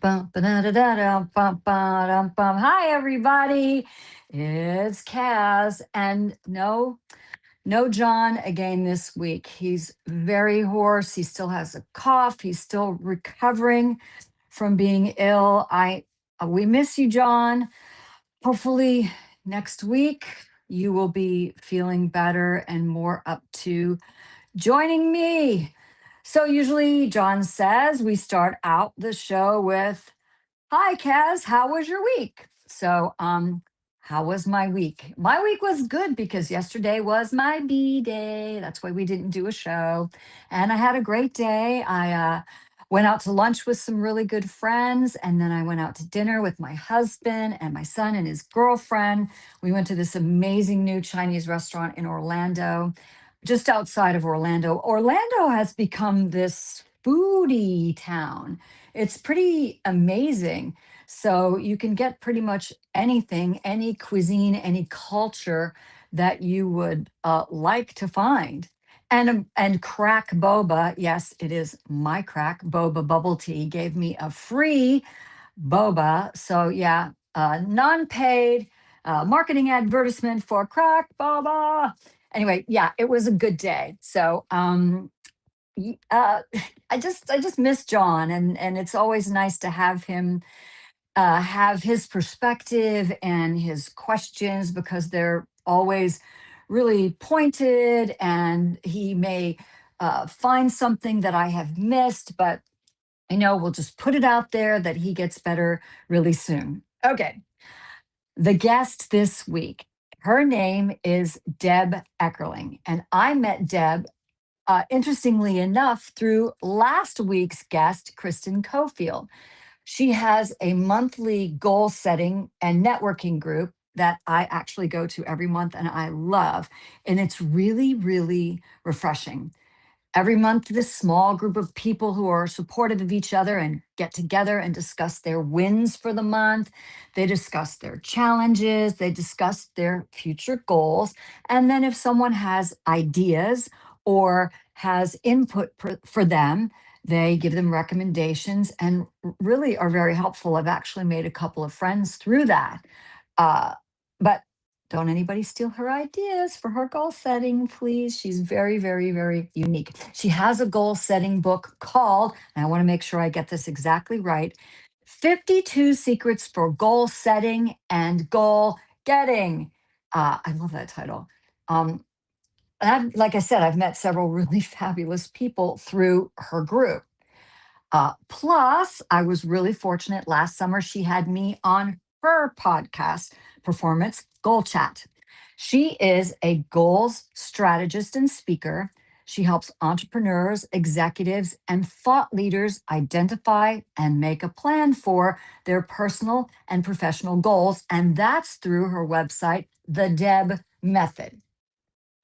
bum, ba-da-da-da-dum, bum, ba-dum, bum. Hi, everybody. It's Kaz. And no John again this week. He's very hoarse. He still has a cough. He's still recovering from being ill. We miss you, John. Hopefully next week you will be feeling better and more up to joining me. So usually John says we start out the show with, "Hi Kaz, how was your week?" How was my week? My week was good because yesterday was my B day. That's why we didn't do a show. And I had a great day. I went out to lunch with some really good friends, and then I went out to dinner with my husband and my son and his girlfriend. We went to this amazing new Chinese restaurant in Orlando, just outside of Orlando. Orlando has become this foodie town. It's pretty amazing. So you can get pretty much anything, any cuisine, any culture that you would like to find. And Crack Boba, yes, it is my Crack Boba bubble tea, gave me a free boba. So yeah, non-paid marketing advertisement for Crack Boba. Anyway, yeah, it was a good day. Y- uh, I just miss John, and it's always nice to have his perspective and his questions because they're always really pointed, and he may find something that I have missed, but we'll just put it out there that he gets better really soon. Okay, the guest this week. Her name is Deb Eckerling, and I met Deb interestingly enough, through last week's guest, Kristen Cofield. She has a monthly goal setting and networking group that I actually go to every month and I love. And it's really, really refreshing. Every month, this small group of people who are supportive of each other and get together and discuss their wins for the month. They discuss their challenges, they discuss their future goals. And then, if someone has ideas or has input for them, they give them recommendations and really are very helpful. I've actually made a couple of friends through that. But don't anybody steal her ideas for her goal setting, please. She's very, very, very unique. She has a goal setting book called, and I want to make sure I get this exactly right, 52 Secrets for Goal Setting and Goal Getting. I love that title. Um, like I said, I've met several really fabulous people through her group. Plus, I was really fortunate last summer. She had me on her podcast, Performance Goal Chat. She is a goals strategist and speaker. She helps entrepreneurs, executives, and thought leaders identify and make a plan for their personal and professional goals. And that's through her website, The Deb Method.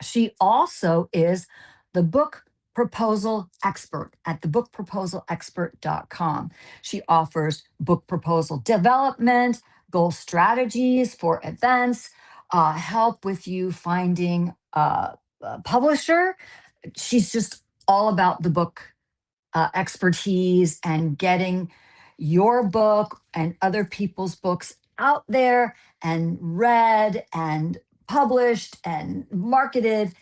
She also is the book proposal expert at thebookproposalexpert.com. She offers book proposal development, goal strategies for events, help with you finding a publisher. She's just all about the book expertise and getting your book and other people's books out there and read and published and marketed.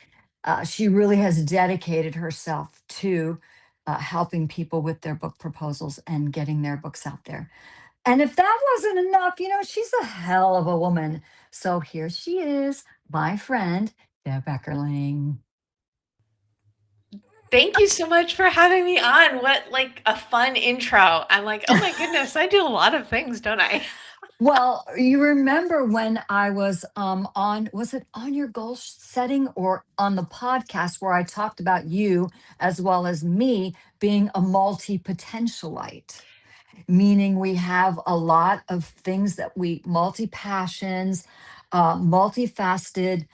She really has dedicated herself to helping people with their book proposals and getting their books out there. And if that wasn't enough, she's a hell of a woman. So here she is, my friend, Deb Eckerling. Thank you so much for having me on. What like a fun intro. I'm like, "Oh my goodness, I do a lot of things, don't I?" Well, you remember when I was was it on your goal setting or on the podcast where I talked about you as well as me being a multi-potentialite, meaning we have a lot of things that we multi-passions, multifaceted,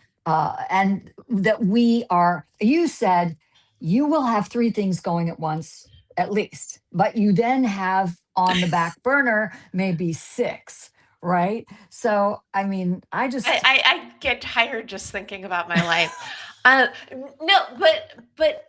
and that we are, you said you will have three things going at once at least, but you then have on the back burner maybe six, right? So, I mean, I I, just, I I get tired just thinking about my life. No, but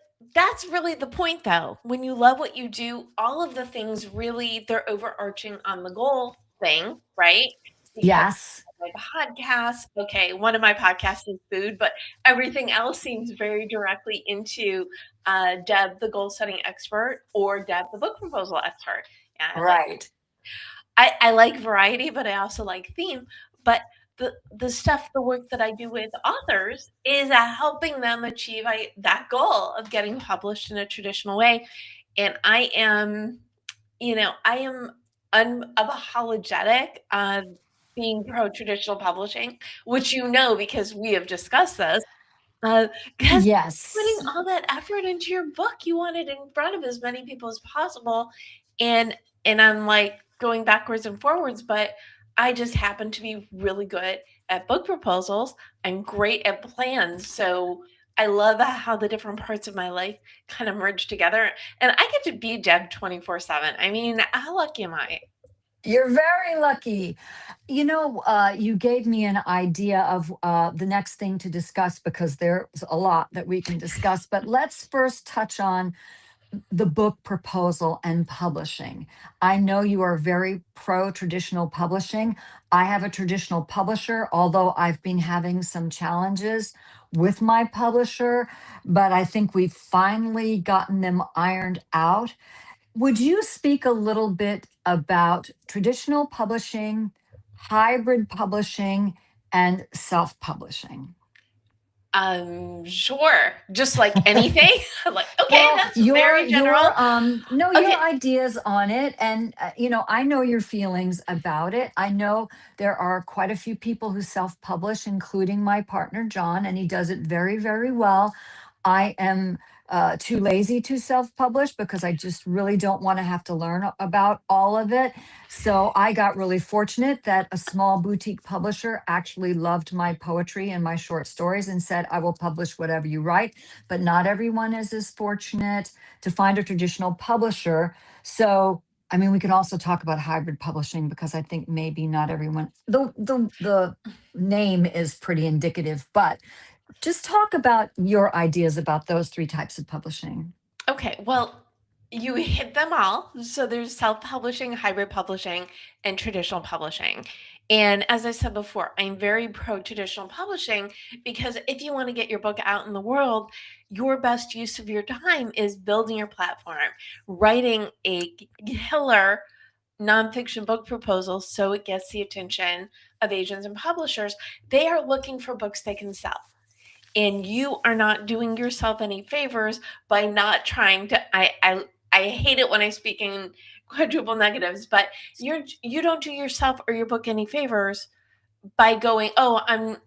that's really the point, though. When you love what you do, all of the things really, they're overarching on the goal thing, right? Because Yes. my podcast, okay, one of my podcasts is food, but everything else seems very directly into Deb, the goal setting expert, or Deb, the book proposal expert. Yeah, Right. I like variety, but I also like theme. But the stuff, the work that I do with authors is helping them achieve that goal of getting published in a traditional way. And I am, I am unapologetic on being pro traditional publishing, which because we have discussed this. Because putting Yes. all that effort into your book, you want it in front of as many people as possible. And I'm like going backwards and forwards, but I just happen to be really good at book proposals. I'm great at plans. So I love how the different parts of my life kind of merge together. And I get to be Deb 24/7. I mean, how lucky am I? You're very lucky. You gave me an idea of the next thing to discuss because there's a lot that we can discuss. But let's first touch on the book proposal and publishing. I know you are very pro traditional publishing. I have a traditional publisher, although I've been having some challenges with my publisher, but I think we've finally gotten them ironed out. Would you speak a little bit about traditional publishing, hybrid publishing, and self publishing? Sure. Just like anything. Like, okay, Well, that's very general. your Okay. ideas on it, and I know your feelings about it. I know there are quite a few people who self-publish, including my partner John, and he does it very, very well. I am too lazy to self-publish because I just really don't want to have to learn about all of it. So I got really fortunate that a small boutique publisher actually loved my poetry and my short stories and said, "I will publish whatever you write." But not everyone is as fortunate to find a traditional publisher. So, I mean, we can also talk about hybrid publishing because I think maybe not everyone, the name is pretty indicative, but just talk about your ideas about those three types of publishing. Okay, well, you hit them all. So there's self-publishing, hybrid publishing, and traditional publishing. And as I said before, I'm very pro traditional publishing because if you want to get your book out in the world, your best use of your time is building your platform, writing a killer nonfiction book proposal so it gets the attention of agents and publishers. They are looking for books they can sell, and you are not doing yourself any favors by not trying to. I hate it when I speak in quadruple negatives, but you don't do yourself or your book any favors by going, oh,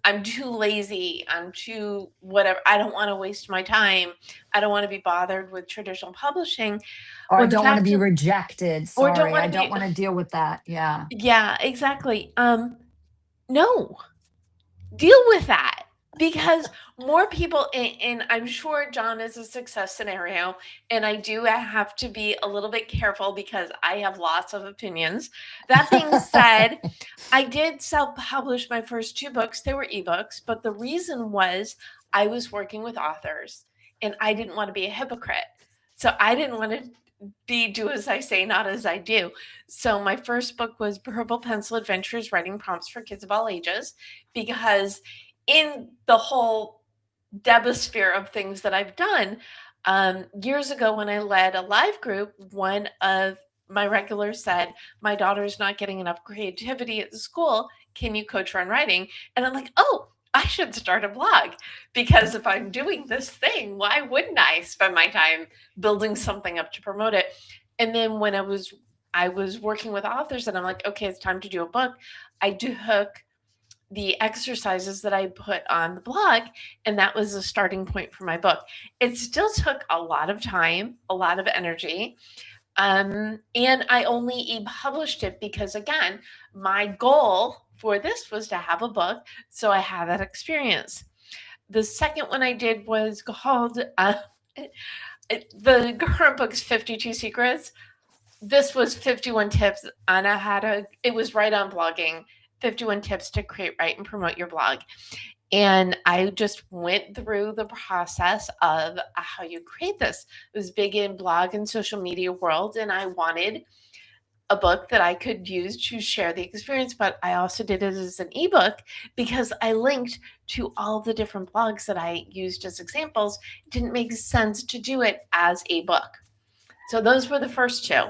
I'm too lazy, I'm too whatever, I don't want to waste my time, I don't want to be bothered with traditional publishing. Or I When don't want to fact, be rejected. or don't Sorry, want I to don't be, want to deal with that. Yeah. yeah, exactly. No, deal with that, because more people, and I'm sure John is a success scenario, and I do have to be a little bit careful because I have lots of opinions. That being said, I did self-publish my first two books. They were ebooks, but the reason was I was working with authors and I didn't want to be a hypocrite. So I didn't want to do as I say, not as I do. So my first book was Purple Pencil Adventures, Writing Prompts for Kids of All Ages, because in the whole Debosphere of things that I've done, years ago when I led a live group, one of my regulars said, my daughter's not getting enough creativity at the school. Can you coach her on writing? And I'm like, oh, I should start a blog, because if I'm doing this thing, why wouldn't I spend my time building something up to promote it? And then when I was working with authors and I'm like, okay, it's time to do a book, I took the exercises that I put on the blog, and that was the starting point for my book. It still took a lot of time, a lot of energy. And I only e-published it because, again, my goal for this was to have a book, so I had that experience. The second one I did was called the current book's 52 Secrets. This was 51 tips on how to, it was right on blogging, 51 tips to create, write, and promote your blog. And I just went through the process of how you create this. It was big in blog and social media world, and I wanted a book that I could use to share the experience, but I also did it as an ebook because I linked to all the different blogs that I used as examples. It didn't make sense to do it as a book. So those were the first two.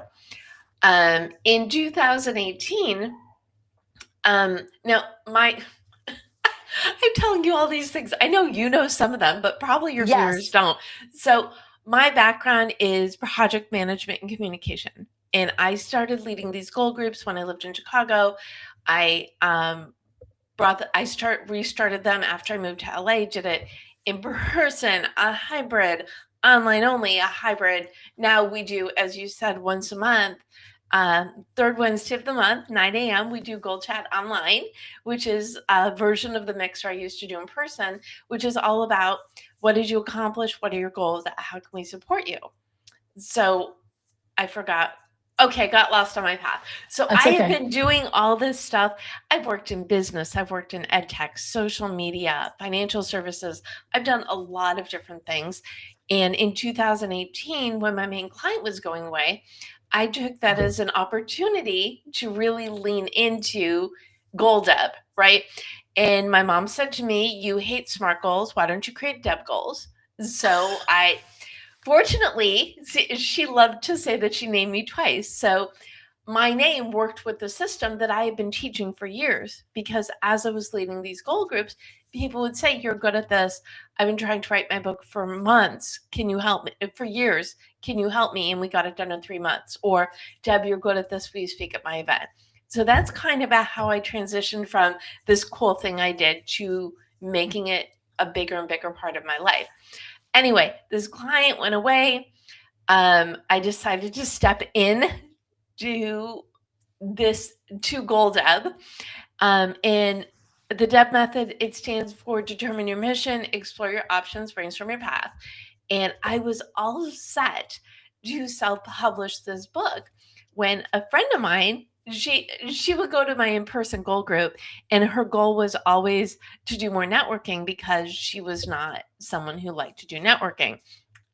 In 2018, now my I'm telling you all these things. I know you know some of them, but probably your viewers Yes. don't. So my background is project management and communication. And I started leading these goal groups when I lived in Chicago. I restarted them after I moved to LA, did it in person, a hybrid, online only, a hybrid. Now we do, as you said, once a month. Third Wednesday of the month, 9 a.m., we do Goal Chat online, which is a version of the mixer I used to do in person, which is all about what did you accomplish? What are your goals? How can we support you? So I forgot. Okay, got lost on my path. So That's I have okay. been doing all this stuff. I've worked in business, I've worked in ed tech, social media, financial services. I've done a lot of different things. And in 2018, when my main client was going away, I took that as an opportunity to really lean into goal deb, right? And my mom said to me, "You hate SMART goals. Why don't you create deb goals?" So fortunately, she loved to say that she named me twice. So my name worked with the system that I had been teaching for years, because as I was leading these goal groups, people would say, "You're good at this. I've been trying to write my book for months. Can you help me? For years. Can you help me?" And we got it done in 3 months. Or, "Deb, you're good at this. Will you speak at my event?" So that's kind of how I transitioned from this cool thing I did to making it a bigger and bigger part of my life. Anyway, this client went away. I decided to step in to Goal Deb. And the DEB method, it stands for determine your mission, explore your options, brainstorm your path. And I was all set to self-publish this book when a friend of mine, she would go to my in-person goal group, and her goal was always to do more networking because she was not someone who liked to do networking.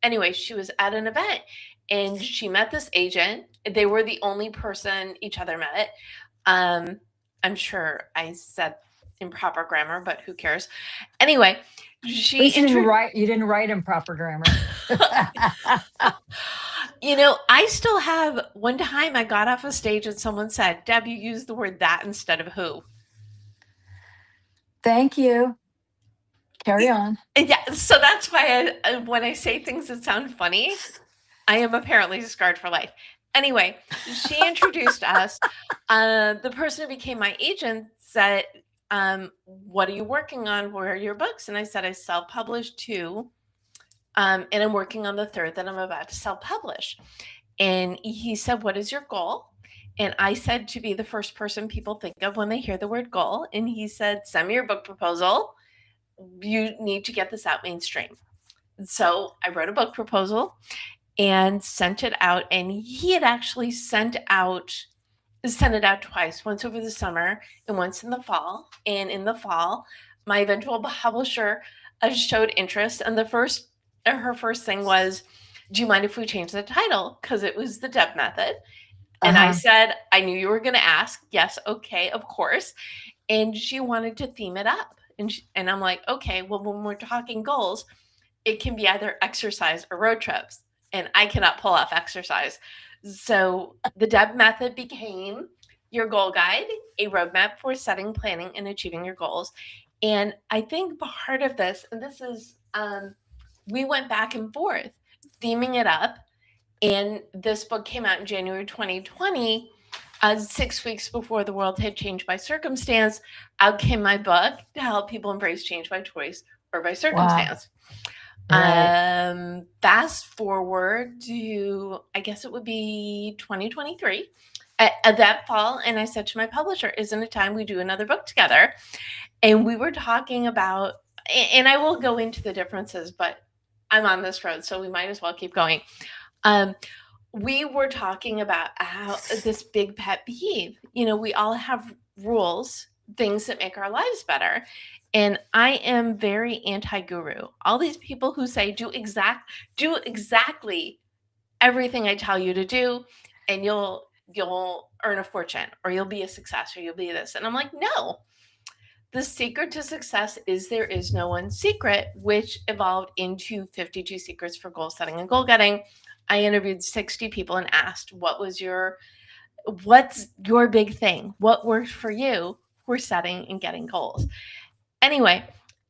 Anyway, she was at an event and she met this agent. They were the only person each other met. I'm sure I said improper grammar, but who cares? Anyway, At she least you introduced. didn't write in proper grammar. I still have one time I got off a stage and someone said, "Deb, you used the word that instead of who." Thank you. Carry on. Yeah, so that's why when I say things that sound funny, I am apparently scarred for life. Anyway, she introduced us. The person who became my agent said, "What are you working on? Where are your books?" And I said, "I self-published 2, and I'm working on the 3rd that I'm about to self-publish." And he said, "What is your goal?" And I said, to be the first person people think of when they hear the word goal. And he said, "Send me your book proposal. You need to get this out mainstream." So I wrote a book proposal and sent it out. And he had actually sent it out twice, once over the summer and once in the fall. And in the fall, my eventual publisher showed interest. And her first thing was, "Do you mind if we change the title?" Because it was the DEB method. And I Uh-huh. said, "I knew you were going to ask. Yes, okay, of course." And she wanted to theme it up. And I'm like, "Okay, well, when we're talking goals, it can be either exercise or road trips." And I cannot pull off exercise. So the DEB method became your goal guide, a roadmap for setting, planning, and achieving your goals. And I think part of this, and this is, we went back and forth theming it up. And this book came out in January 2020. 6 weeks before the world had changed by circumstance, out came my book to help people embrace change by choice or by Wow. circumstance. Right. Fast forward to, I guess it would be 2023 at that fall. And I said to my publisher, "Isn't it time we do another book together?" And we were talking about, and I will go into the differences, but I'm on this road, so we might as well keep going. We were talking about how this big pet peeve, we all have rules things that make our lives better. And I am very anti-guru. All these people who say do exactly everything I tell you to do, and you'll earn a fortune, or you'll be a success, or you'll be this. And I'm like, no. The secret to success is there is no one secret, which evolved into 52 Secrets for Goal Setting and Goal Getting. I interviewed 60 people and asked, what's your big thing? What worked for you for setting and getting goals? Anyway,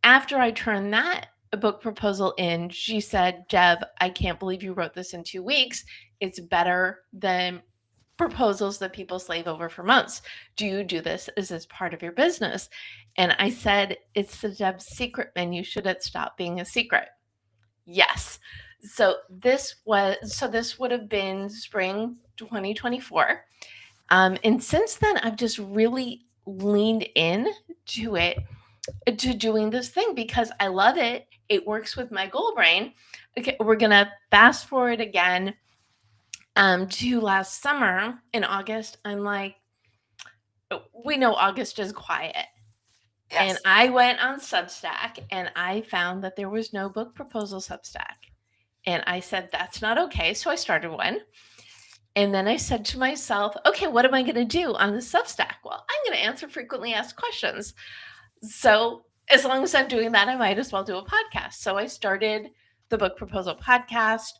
after I turned that book proposal in, she said, Jeb, I can't believe you wrote this in 2 weeks. It's better than proposals that people slave over for months. Do you do this? Is this part of your business? And I said, it's the Jeb's secret menu. Should it stop being a secret? Yes. So this would have been spring 2024. And since then, I've just really leaned in to it, to doing this thing, because I love it. It works with my goal brain. Okay, we're going to fast forward again to last summer in August. I'm like, we know August is quiet. Yes. And I went on Substack and I found that there was no book proposal Substack. And I said, that's not okay. So I started one. And then I said to myself, okay, what am I going to do on the Substack? Well, I'm going to answer frequently asked questions. So as long as I'm doing that, I might as well do a podcast. So I started the book proposal podcast.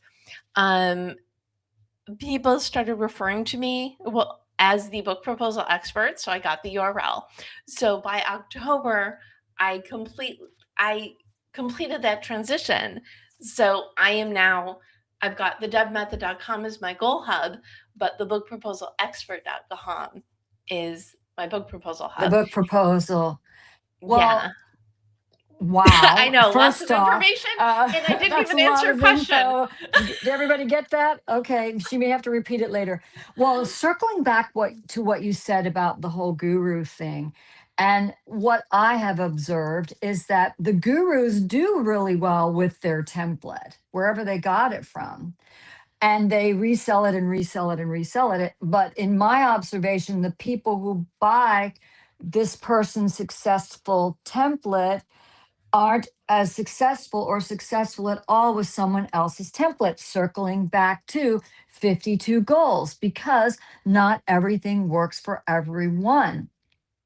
People started referring to me, as the book proposal expert. So I got the URL. So by October, I completed that transition. So I've got the debmethod.com as my goal hub, but the bookproposalexpert.com is my book proposal hub. The book proposal. Well, yeah. Wow. I know, lots First of off, information, and I didn't even answer your question. Did everybody get that? Okay, she may have to repeat it later. Well, circling back to what you said about the whole guru thing, and what I have observed is that the gurus do really well with their template, wherever they got it from. And they resell it and resell it and resell it. But in my observation, the people who buy this person's successful template aren't as successful or successful at all with someone else's template, circling back to 52 goals, because not everything works for everyone.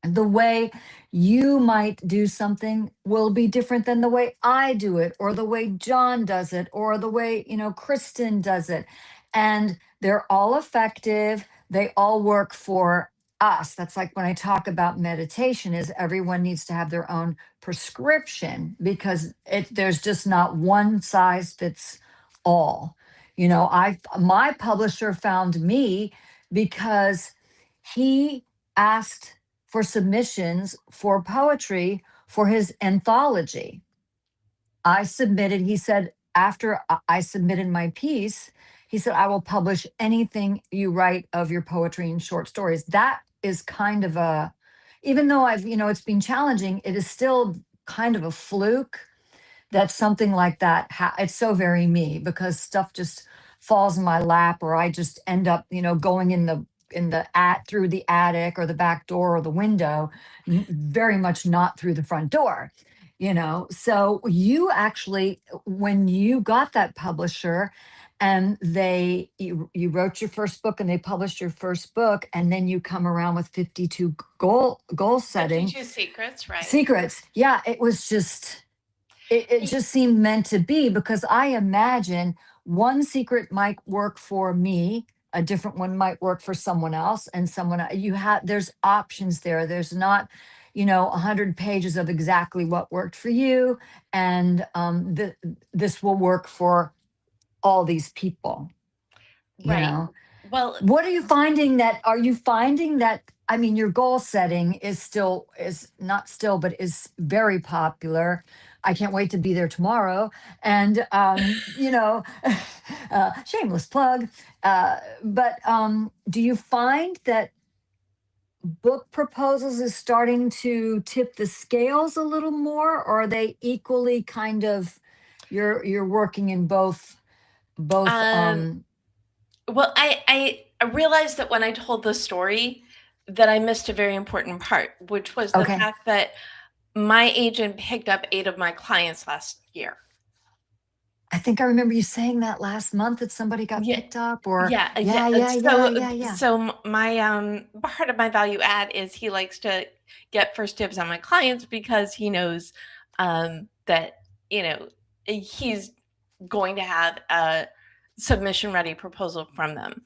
The way you might do something will be different than the way I do it, or the way John does it, or the way, Kristen does it. And they're all effective. They all work for us. That's like when I talk about meditation, is everyone needs to have their own prescription, because there's just not one size fits all. My publisher found me because he asked for submissions for poetry for his anthology. I submitted, he said, after I submitted my piece, he said, I will publish anything you write of your poetry and short stories. That is kind of even though it's been challenging, it is still kind of a fluke that something like that, it's so very me, because stuff just falls in my lap, or I just end up, going through the attic or the back door or the window, very much not through the front door. So you actually, when you got that publisher and you wrote your first book and they published your first book, and then you come around with 52 goal setting 52 secrets, right? Secrets. Yeah, it was just, it just seemed meant to be, because I imagine one secret might work for me, a different one might work for someone else, and there's options there. There's not 100 pages of exactly what worked for you, and this will work for all these people. Right. Well, what are you finding that your goal setting is very popular. I can't wait to be there tomorrow. And, shameless plug. But do you find that book proposals is starting to tip the scales a little more, or are they equally kind of, you're working in both? Well, I realized that when I told the story, that I missed a very important part, which was the Okay. fact that my agent picked up 8 of my clients last year. I think I remember you saying that last month that somebody got Yeah. picked up or Yeah, yeah. yeah, yeah, yeah, yeah, yeah. My part of my value add is he likes to get first dibs on my clients because he knows that you know he's going to have a submission ready proposal from them.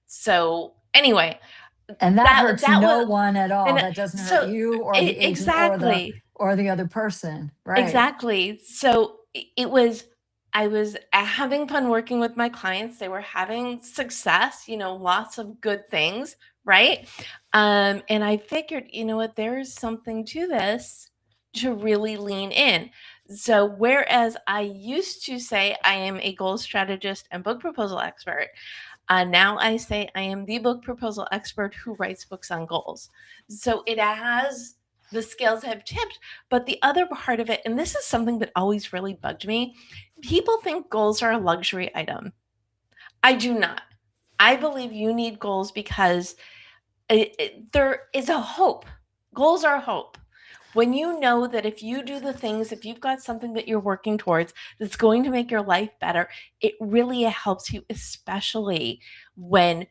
So anyway, And that hurts that no was one at all. and That doesn't hurt so you or the agent exactly. or the other person. Right. Exactly. So it was, I was having fun working with my clients. They were having success, lots of good things, right? And I figured, you know what, there's something to this to really lean in. So whereas I used to say I am a goal strategist and book proposal expert, now I say I am the book proposal expert who writes books on goals. So it has, the scales have tipped. But the other part of it, and this is something that always really bugged me, people think goals are a luxury item. I do not. I believe you need goals because there is a hope. Goals are hope. When you know that if you do the things, if you've got something that you're working towards that's going to make your life better, it really helps you, especially when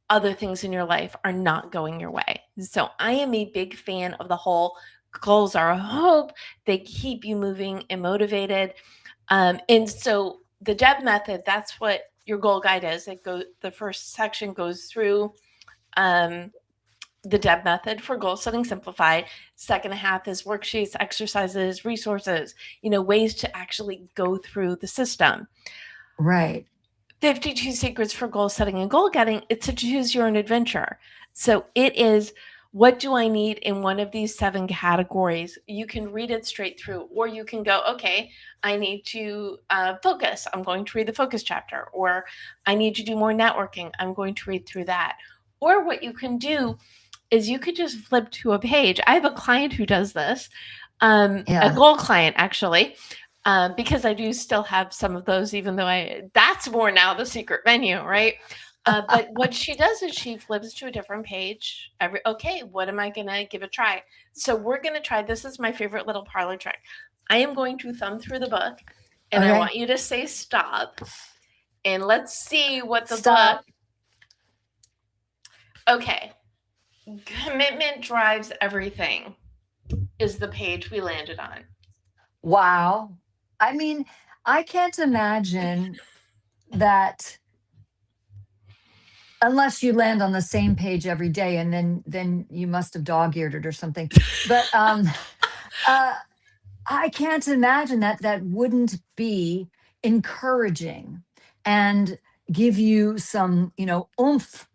other things in your life are not going your way. So I am a big fan of the whole goals are a hope. They keep you moving and motivated. And so the Deb method, that's what your goal guide is. The first section goes through the Deb method for goal setting simplified. Second half is worksheets, exercises, resources, ways to actually go through the system. Right. 52 Secrets for Goal Setting and Goal Getting, it's a choose your own adventure. So it is, what do I need in one of these 7 categories? You can read it straight through, or you can go, okay, I need to focus. I'm going to read the focus chapter. Or I need to do more networking. I'm going to read through that. Or what you can do is you could just flip to a page. I have a client who does this, a goal client actually, because I do still have some of those, even though that's more now the secret menu, right? But what she does is she flips to a different page. Okay, what am I going to give a try? So we're going to try, this is my favorite little parlor trick. I am going to thumb through the book and I want you to say stop. And let's see what the book. Okay. Commitment drives everything is the page we landed on. Wow. I mean, I can't imagine that unless you land on the same page every day and then you must have dog-eared it or something. But I can't imagine that wouldn't be encouraging and give you some, oomph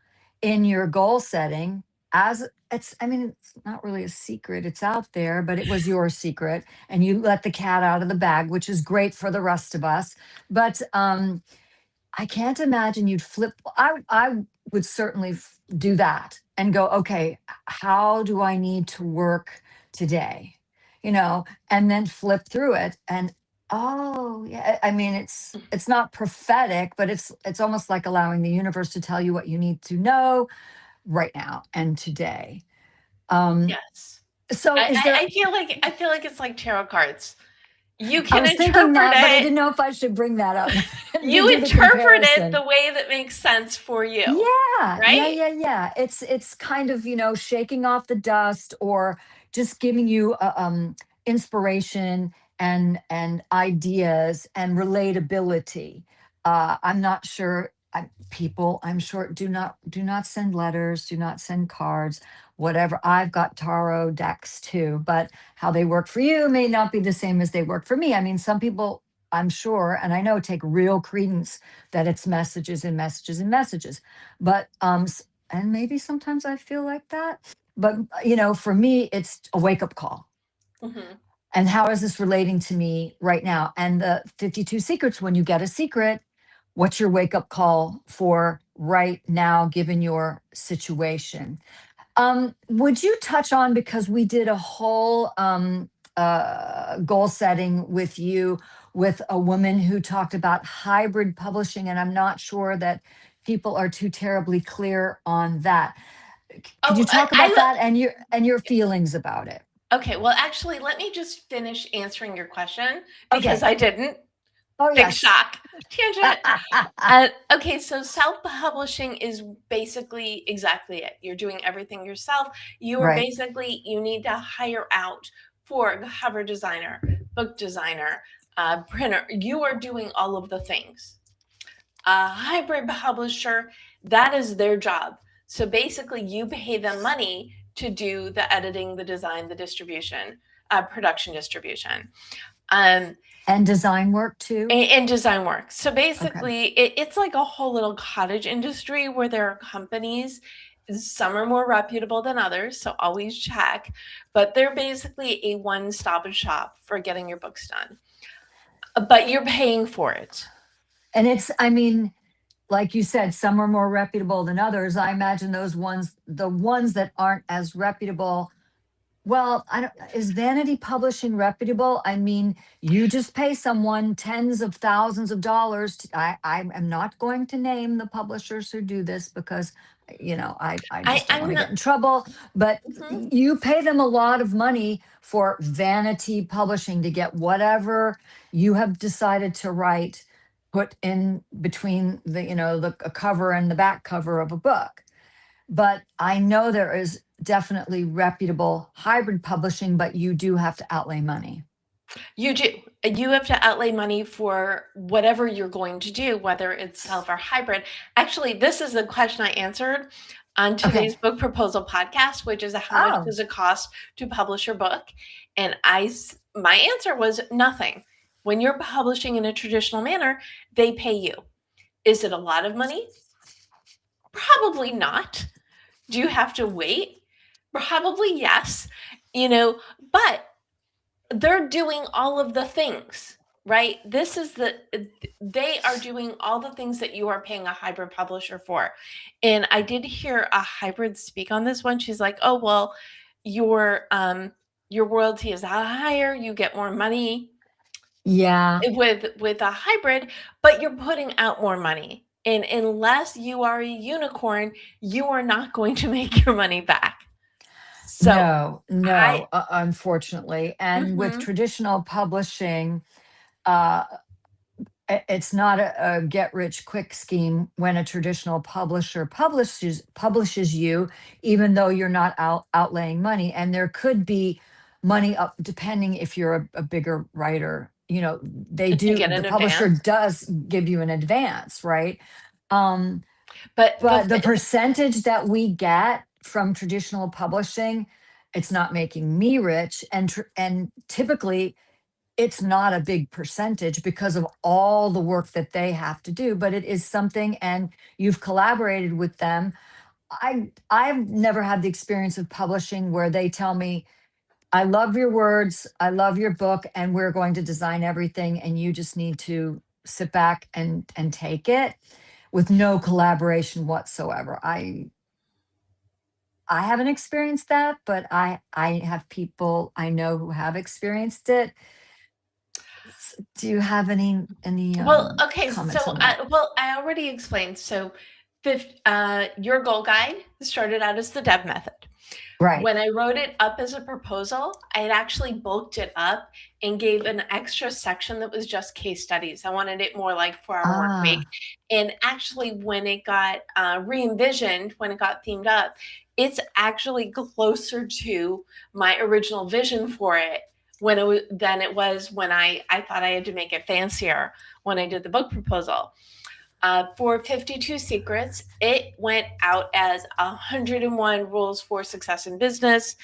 in your goal setting. As it's, I mean, it's not really a secret, it's out there, but it was your secret and you let the cat out of the bag, which is great for the rest of us. But I can't imagine you'd flip. I would certainly do that and go, okay, how do I need to work today? And then flip through it and oh yeah, I mean it's not prophetic, but it's almost like allowing the universe to tell you what you need to know right now and today. Yes. So is there? I feel like it's like tarot cards. You I can was thinking interpret that, but I it. didn't know if I should bring that up. You Do the interpret it comparison. the way that makes sense for you. Yeah, Right? yeah. It's kind of, shaking off the dust or just giving you inspiration and ideas and relatability. I'm not sure people, I'm sure, do not send letters, do not send cards, whatever. I've got tarot decks too, but how they work for you may not be the same as they work for me. I mean, some people, I'm sure, and I know, take real credence that it's messages and messages and messages. But and maybe sometimes I feel like that. But for me, it's a wake-up call. Mm-hmm. And how is this relating to me right now? And the 52 secrets, when you get a secret, what's your wake-up call for right now, given your situation? Would you touch on, because we did a whole goal setting with you with a woman who talked about hybrid publishing, and I'm not sure that people are too terribly clear on that. Could Oh, you talk about that and your feelings about it? okay. Well, actually, let me just finish answering your question because Okay. I didn't. Oh, Big yes. shock. Tangent. Okay, so self-publishing is basically exactly it. You're doing everything yourself. You are Right. basically, you need to hire out for a cover designer, book designer, printer. You are doing all of the things. A hybrid publisher, that is their job. So basically, you pay them money to do the editing, the design, the distribution, production distribution. And design work too? And design work. So Okay. basically, it's like a whole little cottage industry where there are companies. Some are more reputable than others, so always check. But they're basically a one-stop shop for getting your books done. But you're paying for it. And it's, I mean, like you said, some are more reputable than others. I imagine the ones that aren't as reputable. Well, I don't, is Vanity Publishing reputable? I mean, you just pay someone tens of thousands of dollars. I am not going to name the publishers who do this because, I just don't want I'm to not. get in trouble. But Mhm. you pay them a lot of money for Vanity Publishing to get whatever you have decided to write put in between the a cover and the back cover of a book. But I know there is definitely reputable hybrid publishing, but you do have to outlay money. You do. You have to outlay money for whatever you're going to do, whether it's self or hybrid. Actually, this is the question I answered on Okay. today's book proposal podcast, which is how much Oh, does it cost to publish your book? And my answer was nothing. When you're publishing in a traditional manner, they pay you. Is it a lot of money? Probably not. Do you have to wait? Probably yes. But they're doing all of the things, right? They are doing all the things that you are paying a hybrid publisher for. And I did hear a hybrid speak on this one. She's like, oh, well, your royalty is higher, you get more money yeah. with a hybrid, but you're putting out more money. And unless you are a unicorn, you are not going to make your money back. So No, I no, unfortunately. And with mhm. traditional publishing, uh, it's not a get rich quick scheme when a traditional publisher publishes you, even though you're not outlaying money. And there could be money up depending if you're a bigger writer. They To do, get the an publisher advance. does give you an advance, right? Um, But but the percentage that we get from traditional publishing, it's not making me rich. And typically it's not a big percentage because of all the work that they have to do, but it is something, and you've collaborated with them. I've never had the experience of publishing where they tell me, I love your words, I love your book, and we're going to design everything, and you just need to sit back and take it, with no collaboration whatsoever. I haven't experienced that, but I have people I know who have experienced it. Do you have any well, okay, comments on that? I already explained. So, your goal guide started out as the Dev method. Right. When I wrote it up as a proposal, I had actually bulked it up and gave an extra section that was just case studies. I wanted it more like 4-hour work week. Ah, And actually, when it got re-envisioned, when it got themed up, it's actually closer to my original vision for it than it was when I thought I had to make it fancier when I did the book proposal. For 52 Secrets, it went out as 101 Rules for Success in Business.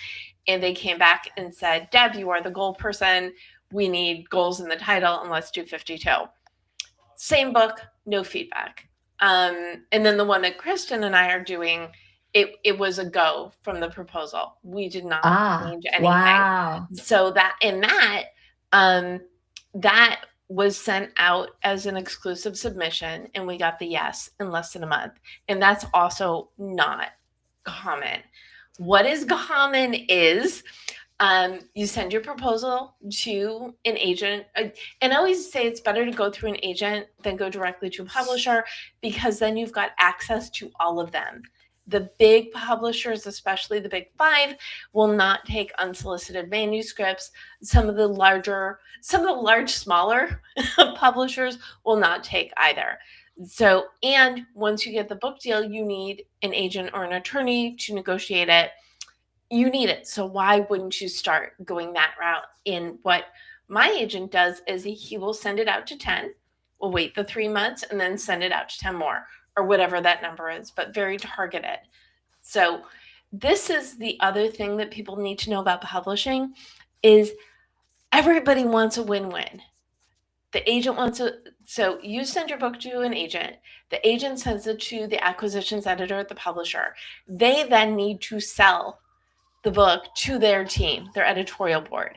And they came back and said, Deb, you are the goal person. We need goals in the title, and let's do 52. Same book, no feedback. And then the one that Kristen and I are doing, it was a go from the proposal. We did not change anything. wow. So that was sent out as an exclusive submission, and we got the yes in less than a month. And that's also not common. What is common is you send your proposal to an agent. And I always say it's better to go through an agent than go directly to a publisher, because then you've got access to all of them. The big publishers, especially the big five, will not take unsolicited manuscripts. Some of the large, smaller publishers will not take either. So, and once you get the book deal, you need an agent or an attorney to negotiate it. You need it. So why wouldn't you start going that route? In what my agent does is he will send it out to 10. We'll wait the 3 months and then send it out to 10 more, or whatever that number is, but very targeted. So this is the other thing that people need to know about publishing is everybody wants a win-win. The agent wants a, so you send your book to an agent. The agent sends it to the acquisitions editor at the publisher. They then need to sell the book to their team, their editorial board.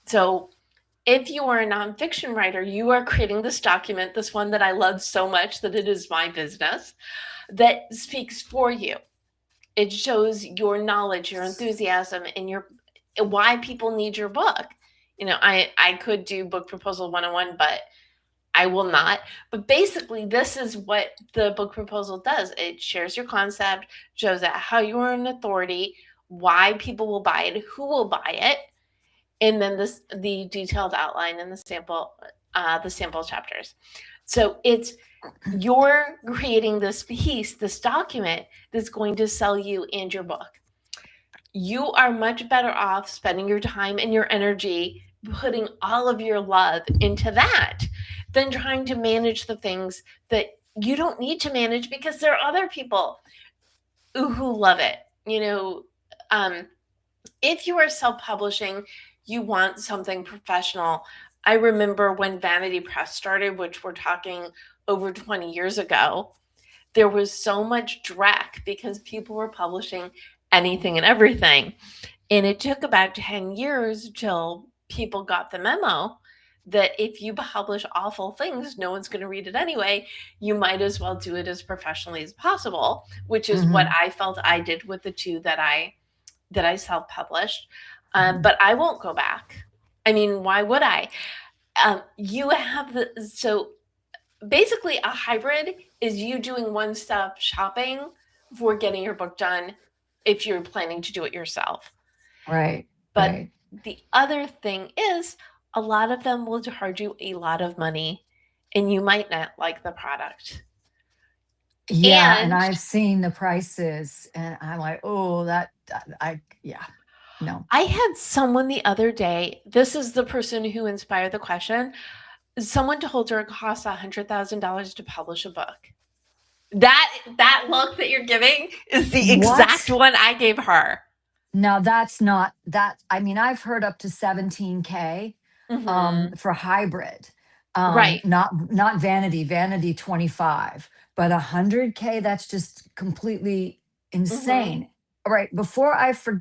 So if you are a nonfiction writer, you are creating this document, this one that I love so much that it is my business, that speaks for you. It shows your knowledge, your enthusiasm, and your why people need your book. I could do book proposal 101, but I will not. But basically, this is what the book proposal does. It shares your concept, shows out how you are an authority, why people will buy it, who will buy it, and then the detailed outline and the sample chapters. So you're creating this piece, this document that's going to sell you and your book. You are much better off spending your time and your energy putting all of your love into that than trying to manage the things that you don't need to manage because there are other people who love it. If you are self-publishing, you want something professional. I remember when Vanity Press started, which we're talking over 20 years ago, there was so much dreck because people were publishing anything and everything. And it took about 10 years till people got the memo that if you publish awful things, no one's going to read it anyway. You might as well do it as professionally as possible, which is what I felt I did with the two that I self-published. But I won't go back. I mean, why would I? So basically a hybrid is you doing one-stop shopping for getting your book done if you're planning to do it yourself. Right. But right. The other thing is a lot of them will charge you a lot of money and you might not like the product. Yeah, and I've seen the prices and I'm like, oh, no. I had someone the other day, this is the person who inspired the question. Someone told her it costs $100,000 to publish a book. That look that you're giving is the exact one I gave her. Now that's not that. I mean, I've heard up to 17K for hybrid. Right. Not vanity 25, but 100K. That's just completely insane. All right. Before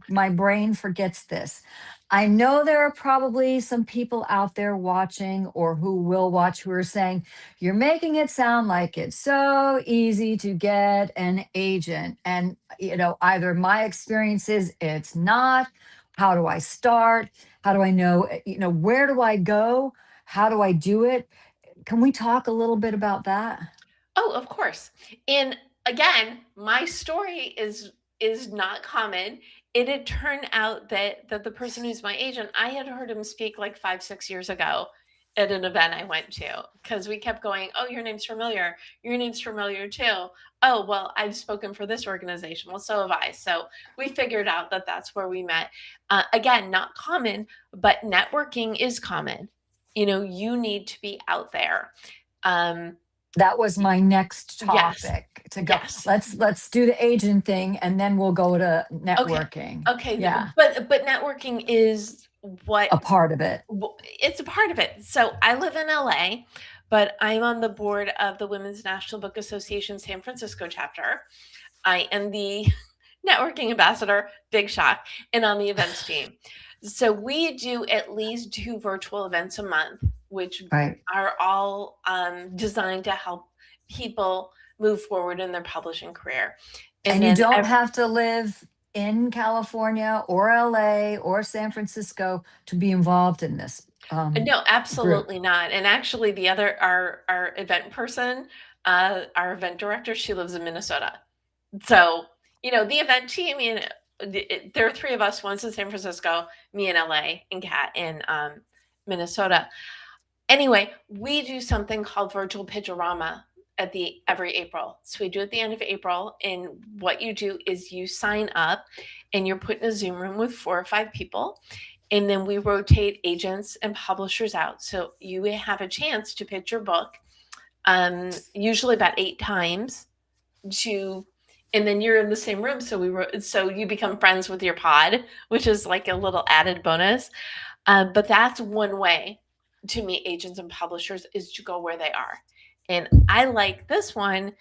my brain forgets this, I know there are probably some people out there watching or who will watch who are saying, you're making it sound like it's so easy to get an agent. And, either my experience is it's not. How do I start? How do I know, where do I go? How do I do it? Can we talk a little bit about that? Oh, of course. And again, my story is not common. It had turned out that the person who's my agent, I had heard him speak like 5-6 years ago at an event I went to because we kept going, oh, your name's familiar. Your name's familiar too. Oh, well, I've spoken for this organization. Well, so have I. So we figured out that that's where we met. Again, not common, but networking is common. You need to be out there. That was my next topic to go. Yes. Let's do the agent thing and then we'll go to networking. Okay. Yeah. But networking is a part of it. It's a part of it. So I live in LA, but I'm on the board of the Women's National Book Association San Francisco chapter. I am the networking ambassador, big shock, and on the events team. So we do at least 2 virtual events a month, which are all designed to help people move forward in their publishing career. And you don't have to live in California or LA or San Francisco to be involved in this. No, absolutely not. And actually our event person, our event director, she lives in Minnesota. So the event team, there are three of us, one's in San Francisco, me in LA, and Kat in Minnesota. Anyway, we do something called Virtual Pitchorama every April. So we do it at the end of April, and what you do is you sign up and you're put in a Zoom room with 4 or 5 people, and then we rotate agents and publishers out. So you have a chance to pitch your book, usually about 8 times and then you're in the same room. So you become friends with your pod, which is like a little added bonus. But that's one way to meet agents and publishers, is to go where they are. And I like this one,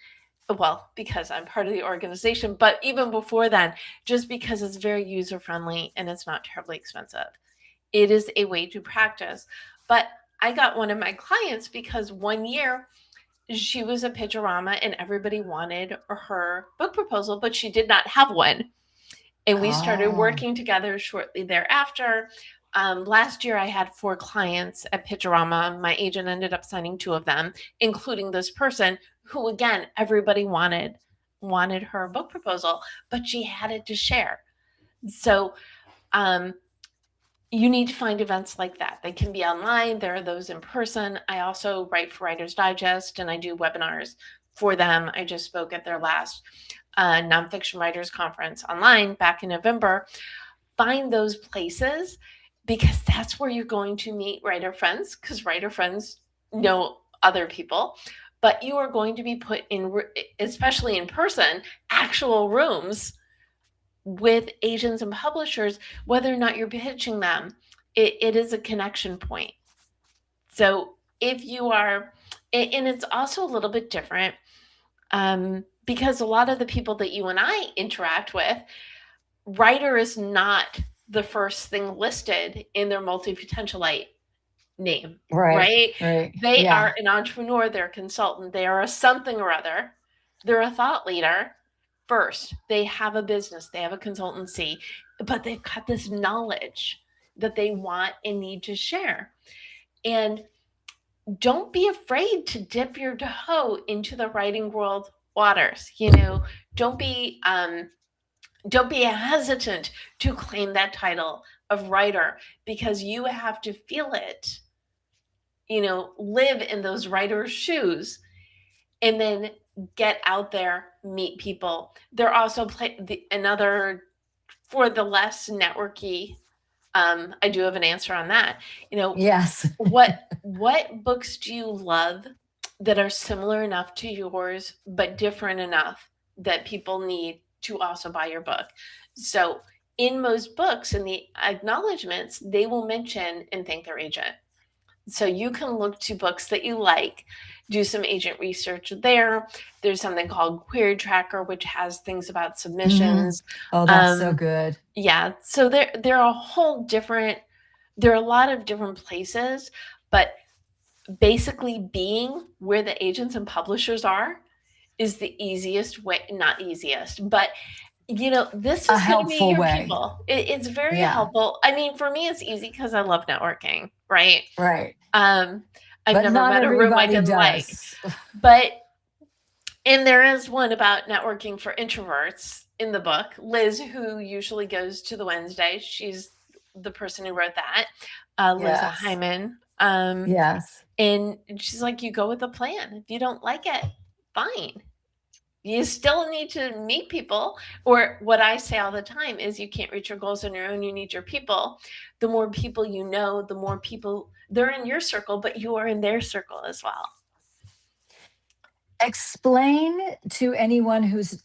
well, because I'm part of the organization, but even before then, just because it's very user friendly and it's not terribly expensive. It is a way to practice. But I got one of my clients because one year she was a pitchorama and everybody wanted her book proposal, but she did not have one. And we started working together shortly thereafter. Last year, I had 4 clients at Pitchorama. My agent ended up signing 2 of them, including this person who, again, everybody wanted her book proposal, but she had it to share. So you need to find events like that. They can be online. There are those in person. I also write for Writer's Digest, and I do webinars for them. I just spoke at their last nonfiction writers conference online back in November. Find those places, because that's where you're going to meet writer friends, because writer friends know other people. But you are going to be put in, especially in person, actual rooms with agents and publishers, whether or not you're pitching them. It is a connection point. So if you are, and it's also a little bit different, because a lot of the people that you and I interact with, writer is not the first thing listed in their multi-potentialite name, right? They are an entrepreneur, they're a consultant, they are a something or other, they're a thought leader first. They have a business, they have a consultancy, but they've got this knowledge that they want and need to share. And don't be afraid to dip your toe into the writing world waters. Don't be hesitant to claim that title of writer, because you have to feel it, live in those writer's shoes, and then get out there, meet people. They're also another, for the less networky, I do have an answer on that. Yes. what books do you love that are similar enough to yours, but different enough that people need to also buy your book? So in most books, in the acknowledgments, they will mention and thank their agent. So you can look to books that you like, do some agent research there. There's something called Query Tracker, which has things about submissions. Oh, that's so good. Yeah. So there are a lot of different places, but basically being where the agents and publishers are is the easiest way, not easiest, but this is going to be your people. It's very helpful. I mean, for me, it's easy because I love networking, right? Right. I've never met a room I didn't like. And there is one about networking for introverts in the book. Liz, who usually goes to the Wednesday, she's the person who wrote that. Liz Hyman. Yes. And she's like, you go with a plan. If you don't like it, fine. You still need to meet people. Or what I say all the time is, you can't reach your goals on your own. You need your people. The more people you know, the more people, they're in your circle, but you are in their circle as well. Explain to anyone who's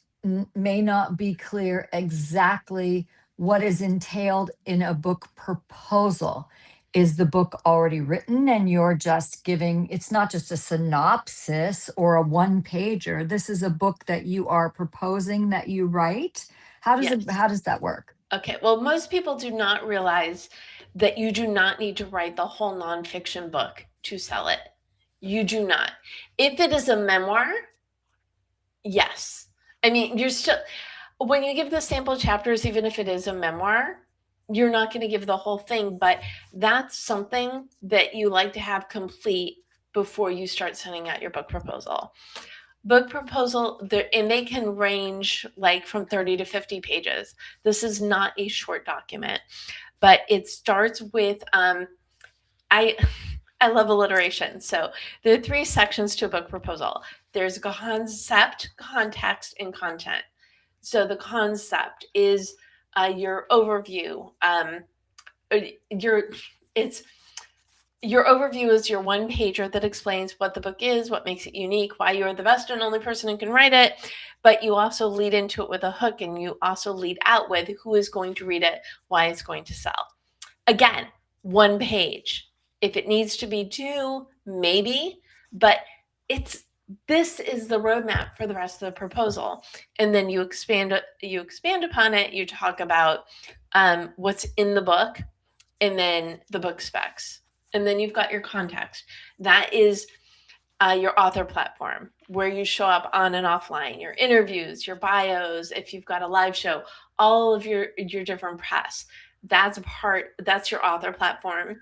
may not be clear exactly what is entailed in a book proposal. Is the book already written and you're just giving, it's not just a synopsis or a 1-pager. This is a book that you are proposing that you write. How does that work? Okay. Well, most people do not realize that you do not need to write the whole nonfiction book to sell it. You do not. If it is a memoir, yes. I mean, when you give the sample chapters, even if it is a memoir, you're not going to give the whole thing, but that's something that you like to have complete before you start sending out your book proposal. book proposal there, and they can range like from 30 to 50 pages. This is not a short document, but it starts with I I love alliteration. So there are 3 sections to a book proposal. There's concept, context, and content. So the concept is your overview. Your it's your overview is your one pager that explains what the book is, what makes it unique, why you're the best and only person who can write it. But you also lead into it with a hook, and you also lead out with who is going to read it, why it's going to sell. Again, one page. If it needs to be 2, maybe, but this is the roadmap for the rest of the proposal. And then you expand upon it. You talk about what's in the book, and then the book specs, and then you've got your context. That is your author platform, where you show up on and offline, your interviews, your bios, if you've got a live show, all of your different press. That's your author platform.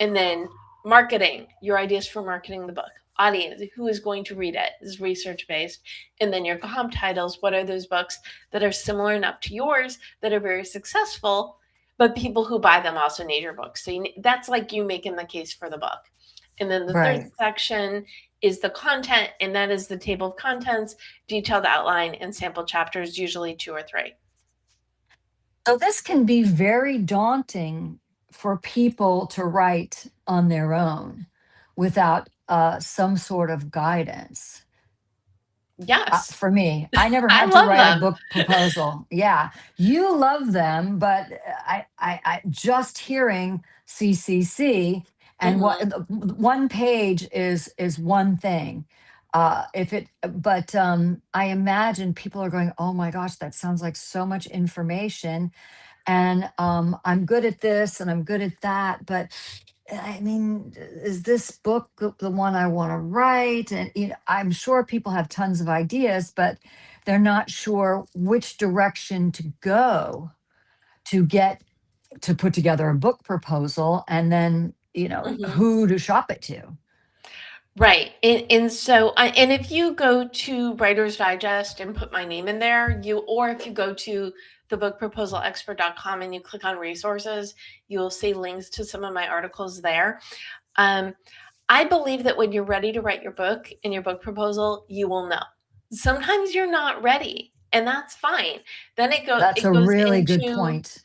And then marketing, your ideas for marketing the book. Audience, who is going to read it, is research based. And then your comp titles, what are those books that are similar enough to yours that are very successful, but people who buy them also need your book. So that's like you making the case for the book. And then the third section is the content, and that is the table of contents, detailed outline, and sample chapters, usually 2 or 3. So this can be very daunting for people to write on their own without some sort of guidance. Yes. For me, I never I had to love write a them. book proposal. Yeah, you love them, but I just hearing CCC and one page is one thing. But I imagine people are going, oh my gosh, that sounds like so much information, and I'm good at this and I'm good at that, but I mean, is this book the one I want to write? And I'm sure people have tons of ideas, but they're not sure which direction to go to get to put together a book proposal, and then who to shop it to. Right. And so, and if you go to Writer's Digest and put my name in there, or if you go to thebookproposalexpert.com and you click on resources, you'll see links to some of my articles there. I believe that when you're ready to write your book and your book proposal, you will know. Sometimes you're not ready, and that's fine. Then it goes That's a really good point.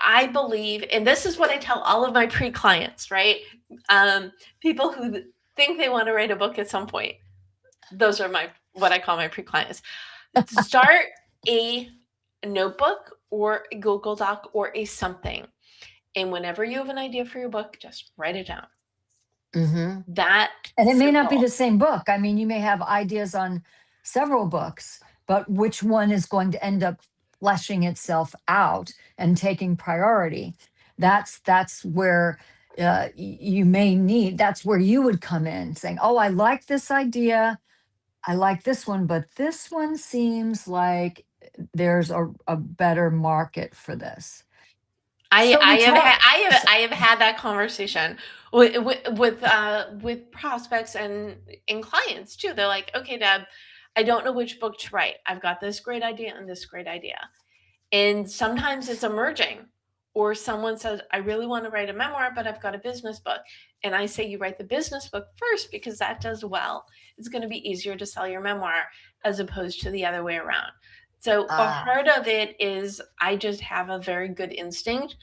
I believe, and this is what I tell all of my pre-clients, right? People who think they want to write a book at some point. Those are what I call my pre-clients. Start a notebook or a Google Doc or a something. And whenever you have an idea for your book, just write it down. And it may not be the same book. I mean, you may have ideas on several books, but which one is going to end up fleshing itself out and taking priority? That's where you may need. That's where you would come in, saying, "Oh, I like this idea. I like this one, but this one seems like there's a better market for this." I have had that conversation with prospects and clients too. They're like, okay, Deb, I don't know which book to write. I've got this great idea and this great idea. And sometimes it's emerging, or someone says, I really want to write a memoir, but I've got a business book. And I say, you write the business book first, because that does well. It's going to be easier to sell your memoir as opposed to the other way around. So a part of it is I just have a very good instinct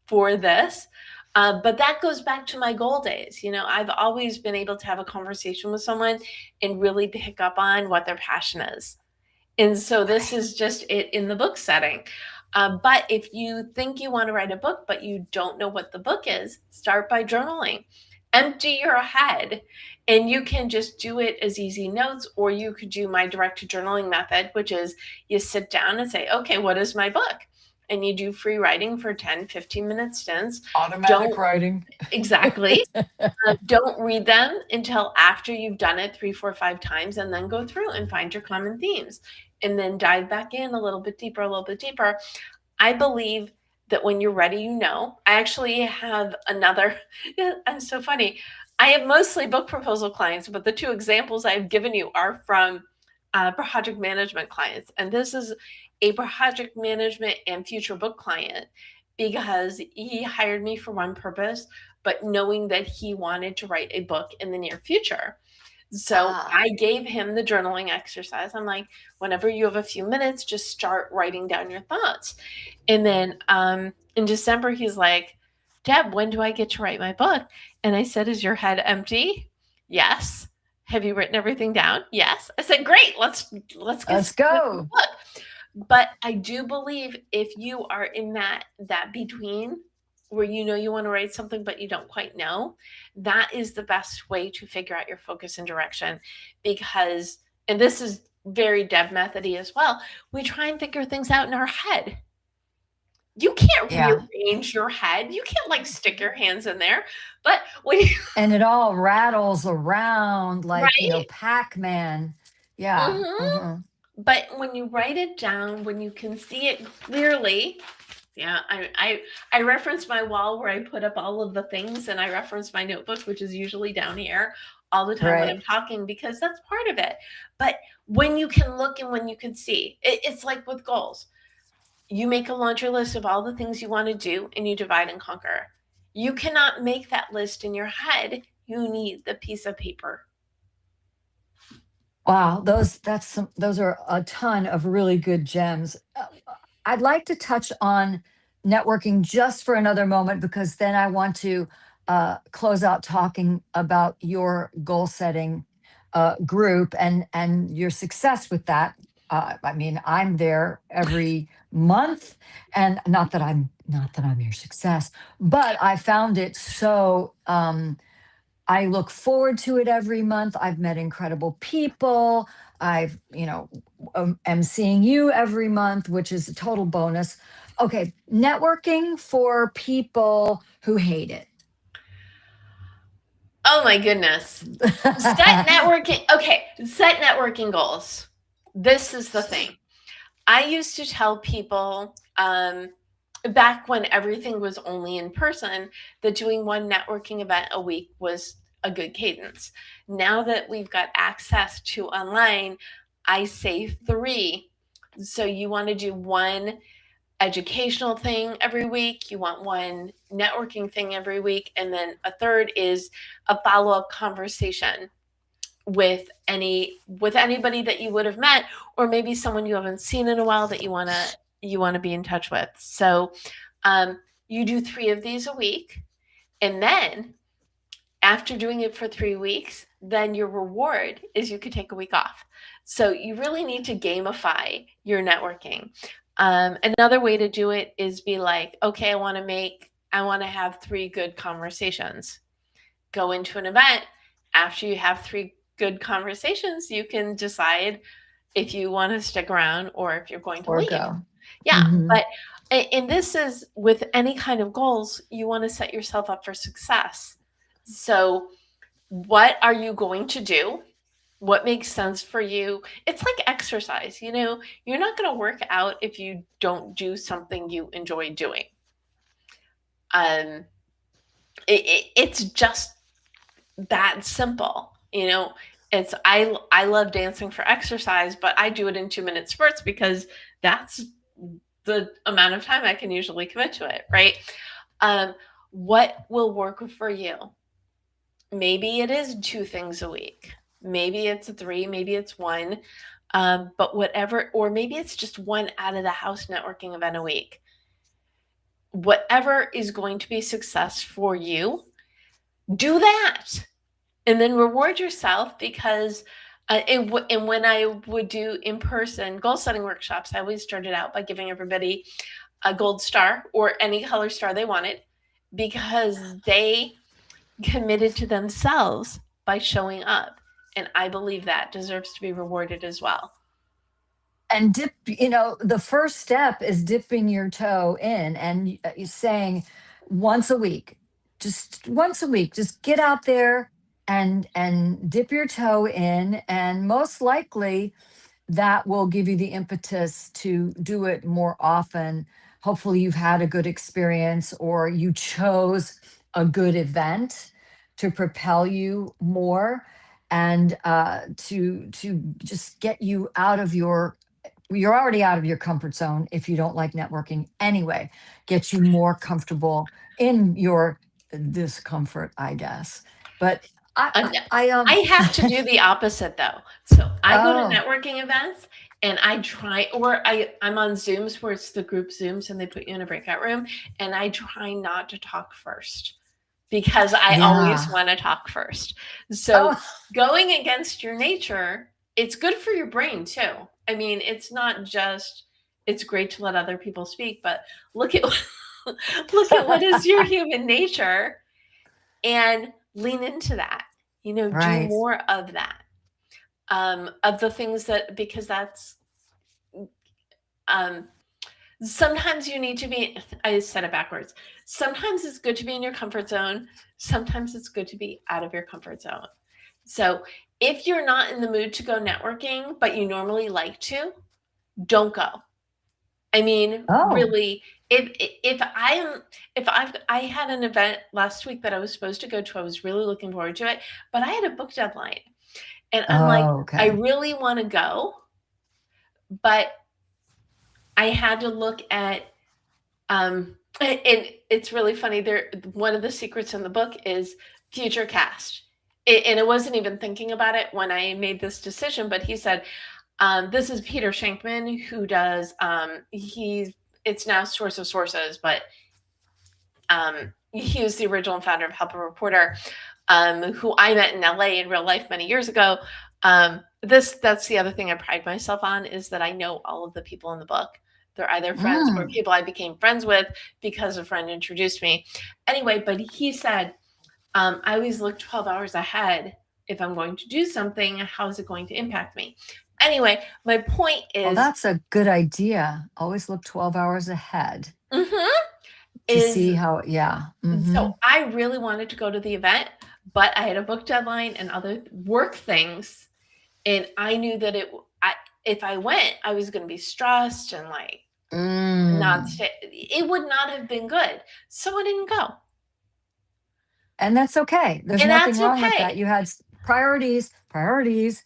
for this. But that goes back to my goal days. I've always been able to have a conversation with someone and really pick up on what their passion is. And so this is just it in the book setting. But if you think you want to write a book, but you don't know what the book is, start by journaling. Empty your head, and you can just do it as easy notes, or you could do my direct to journaling method, which is you sit down and say, okay, what is my book? And you do free writing for 10, 15-minute stints. Automatic writing. Exactly. Don't read them until after you've done it 3, 4, 5 times, and then go through and find your common themes, and then dive back in a little bit deeper. I believe that when you're ready, I actually have another, I'm so funny. I have mostly book proposal clients, but the two examples I've given you are from project management clients. And this is a project management and future book client because he hired me for one purpose, but knowing that he wanted to write a book in the near future. So I gave him the journaling exercise. I'm like, whenever you have a few minutes, just start writing down your thoughts. And then in December, he's like, Deb, when do I get to write my book? And I said, is your head empty? Yes. Have you written everything down? Yes. I said, great. Let's go. But I do believe if you are in that between where you know you want to write something but you don't quite know, that is the best way to figure out your focus and direction. Because, and this is very Deb methody as well, we try and figure things out in our head. You can't rearrange your head. You can't like stick your hands in there. But when you and it all rattles around like right? Pac-Man. Yeah. Mm-hmm. But when you write it down, when you can see it clearly, yeah, I reference my wall where I put up all of the things, and I reference my notebook, which is usually down here all the time when I'm talking, because that's part of it. But when you can look and when you can see, it's like with goals. You make a laundry list of all the things you want to do and you divide and conquer. You cannot make that list in your head. You need the piece of paper. Wow, those are a ton of really good gems. I'd like to touch on networking just for another moment, because then I want to close out talking about your goal setting group and your success with that. I mean, I'm there every month, and not that I'm your success, but I found it so. I look forward to it every month. I've met incredible people. I've, am seeing you every month, which is a total bonus. Okay, networking for people who hate it. Oh my goodness. Set networking. Okay, set networking goals. This is the thing. I used to tell people back when everything was only in person that doing one networking event a week was a good cadence. Now that we've got access to online, I say 3. So you want to do one educational thing every week, you want one networking thing every week, and then a third is a follow-up conversation with anybody that you would have met, or maybe someone you haven't seen in a while that you want to be in touch with. So you do 3 of these a week, and then after doing it for 3 weeks, then your reward is you could take a week off. So you really need to gamify your networking. Another way to do it is be like, okay, I want to have 3 good conversations. Go into an event. After you have 3 good conversations, you can decide if you want to stick around or if you're going to leave. Go. Yeah. Mm-hmm. But, and this is with any kind of goals, you want to set yourself up for success. So what are you going to do? What makes sense for you? It's like exercise, you're not going to work out if you don't do something you enjoy doing. It's just that simple. It's I love dancing for exercise, but I do it in 2-minute spurts because that's the amount of time I can usually commit to it, right? What will work for you? Maybe it is 2 things a week. Maybe it's 3, maybe it's 1, but whatever, or maybe it's just 1 out of the house networking event a week. Whatever is going to be success for you, do that. And then reward yourself, because and when I would do in-person goal setting workshops, I always started out by giving everybody a gold star or any color star they wanted, because they committed to themselves by showing up. And I believe that deserves to be rewarded as well. And the first step is dipping your toe in and saying once a week, just get out there and dip your toe in. And most likely that will give you the impetus to do it more often. Hopefully you've had a good experience, or you chose a good event to propel you more and to just get you out of you're already out of your comfort zone if you don't like networking anyway, get you more comfortable in your discomfort, I guess. But I Uh, I I have to do the opposite though. So I go to oh, networking events and I try, or I'm on Zooms where it's the group Zooms and they put you in a breakout room, and I try not to talk first because I always yeah. want to talk first. So Oh, going against your nature, it's good for your brain too. I mean, it's not just it's great to let other people speak, but look at look at what is your human nature and lean into that. Do right. more of that. Of the things that, because that's um sometimes you need to be, I said it backwards. Sometimes it's good to be in your comfort zone. Sometimes it's good to be out of your comfort zone. So if you're not in the mood to go networking, but you normally like to, don't go. I mean, Oh, really, I had an event last week that I was supposed to go to. I was really looking forward to it, but I had a book deadline. And I'm like, oh, I okay. really want to go, but I had to look at and it's really funny. There, one of the secrets in the book is future cast. And I wasn't even thinking about it when I made this decision, but he said, this is Peter Shankman, who does it's now Source of Sources, but he was the original founder of Help a Reporter, who I met in LA in real life many years ago. That's the other thing I pride myself on, is that I know all of the people in the book. They're either friends or Mm. people I became friends with because a friend introduced me. Anyway, but he said, I always look 12 hours ahead. If I'm going to do something, how is it going to impact me? Anyway, my point Well, is, that's a good idea. Always look 12 hours ahead mhm, to is see how, yeah. so I really wanted to go to the event, but I had a book deadline and other work things, and I knew that if I went, I was going to be stressed and like not Mm. stay. It would not have been good, so I didn't go, And that's okay. There's and nothing that's wrong with that. okay. You had priorities, priorities.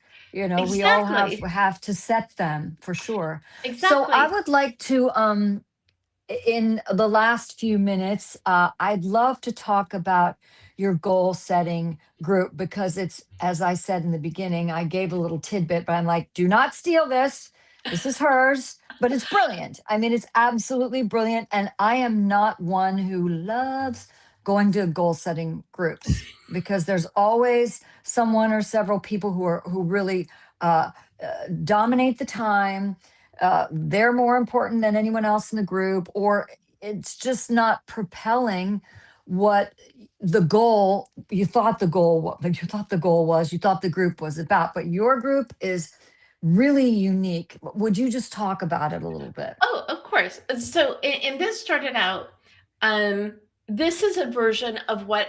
We all Exactly, have to set them for sure. So I exactly. would like to in the last few minutes, I'd love to talk about your goal setting group because it's, as I said in the beginning, I gave a little tidbit, but I'm like, do not steal this. This is hers, but it's brilliant. I mean, it's absolutely brilliant. And I am not one who loves going to goal setting groups because there's always someone or several people who really uh, dominate the time. They're more important than anyone else in the group, or it's just not propelling what the goal you thought the goal you thought the group was about. But your group is really unique. Would you just talk about it a little bit? Oh, of course. So, and this started out. Um, this is a version of what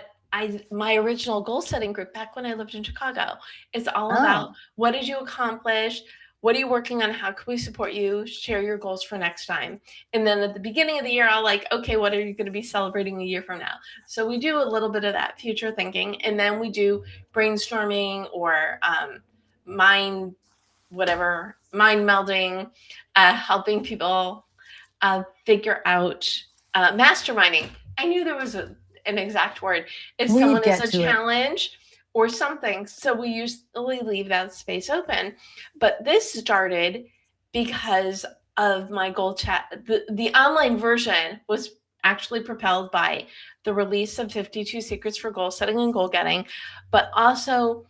my original goal setting group back when I lived in Chicago. It's all about, Oh, what did you accomplish? What are you working on? How can we support you? Share your goals for next time. And then at the beginning of the year, I'll like, okay, what are you going to be celebrating a year from now? So we do a little bit of that future thinking, and then we do brainstorming or mind mind melding, helping people figure out masterminding. I knew there was an exact word. If we someone is get a to it. challenge or something, so we usually leave that space open. But this started because of my goal chat. The online version was actually propelled by the release of 52 Secrets for Goal Setting and Goal Getting, but also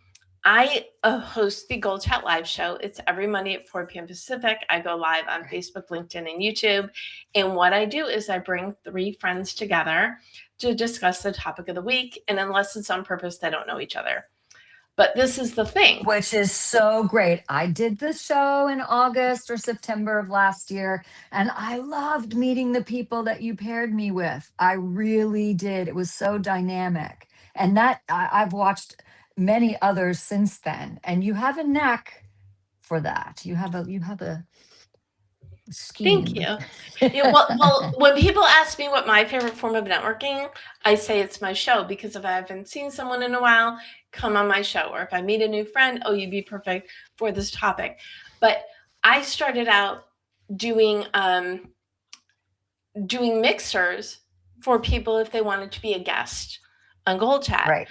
I host the Goal Chat live show. It's every Monday at 4 p.m. Pacific. I go live on Facebook, LinkedIn, and YouTube. And what I do is I bring 3 friends together to discuss the topic of the week. And unless it's on purpose, they don't know each other. But this is the thing. Which is so great. I did the show in August or September of last year, and I loved meeting the people that you paired me with. I really did. It was so dynamic. And I've watched many others since then. And you have a knack for that. You have a Thank scheme. you. Yeah, well, when people ask me what my favorite form of networking, I say it's my show, because if I haven't seen someone in a while, come on my show. Or if I meet a new friend, oh, you'd be perfect for this topic. But I started out doing doing mixers for people if they wanted to be a guest on Gold Chat. Right.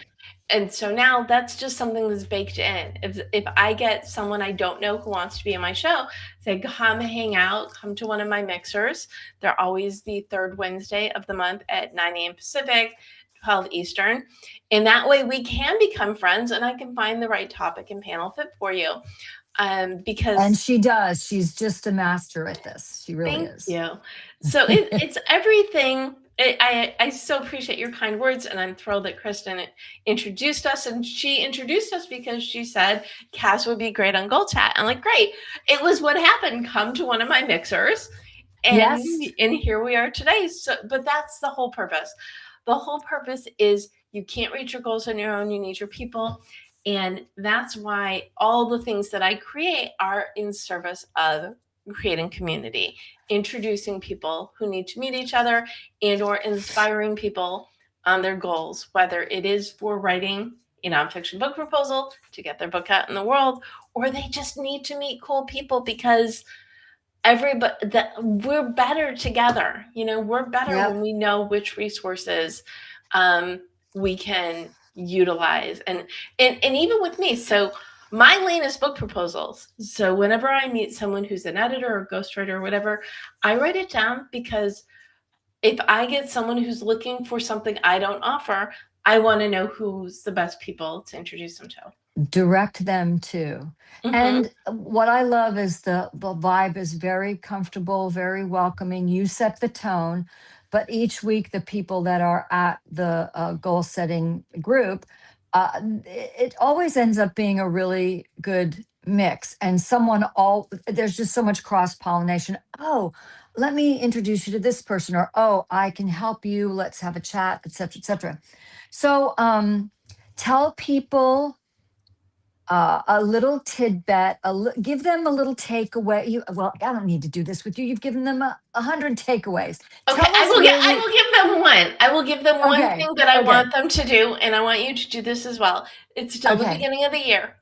And so now that's just something that's baked in. If I get someone I don't know who wants to be on my show, say, come hang out, come to one of my mixers. They're always the third Wednesday of the month at 9 a.m. Pacific, 12 Eastern. And that way we can become friends, and I can find the right topic and panel fit for you. Because And she does. She's just a master at this. She really thank is. you. So it's everything. I so appreciate your kind words, and I'm thrilled that Kristen introduced us. And she introduced us because she said Cass would be great on Gold Chat. I'm like, great. It was what happened. Come to one of my mixers, and Yes. and here we are today. So, but that's the whole purpose. The whole purpose is you can't reach your goals on your own. You need your people. And that's why all the things that I create are in service of creating community, introducing people who need to meet each other, and or inspiring people on their goals, whether it is for writing a nonfiction book proposal to get their book out in the world, or they just need to meet cool people, because everybody, that we're better together. We're better Yep. when we know which resources we can utilize, and even with me. So my lane is book proposals. So whenever I meet someone who's an editor or ghostwriter or whatever, I write it down, because if I get someone who's looking for something I don't offer, I want to know who's the best people to introduce them to. Direct them to. Mhm. And what I love is the vibe is very comfortable, very welcoming. You set the tone, but each week the people that are at the goal setting group, it always ends up being a really good mix. And there's just so much cross pollination. Oh, let me introduce you to this person, or oh, I can help you. Let's have a chat, et cetera, et cetera. So tell people a little tidbit, give them a little takeaway. Well, I don't need to do this with you. You've given them 100 takeaways. Okay, Tell I us will where give them one. I will give them one Okay, thing that I okay, want them to do, and I want you to do this as well. It's still the okay. beginning of the year.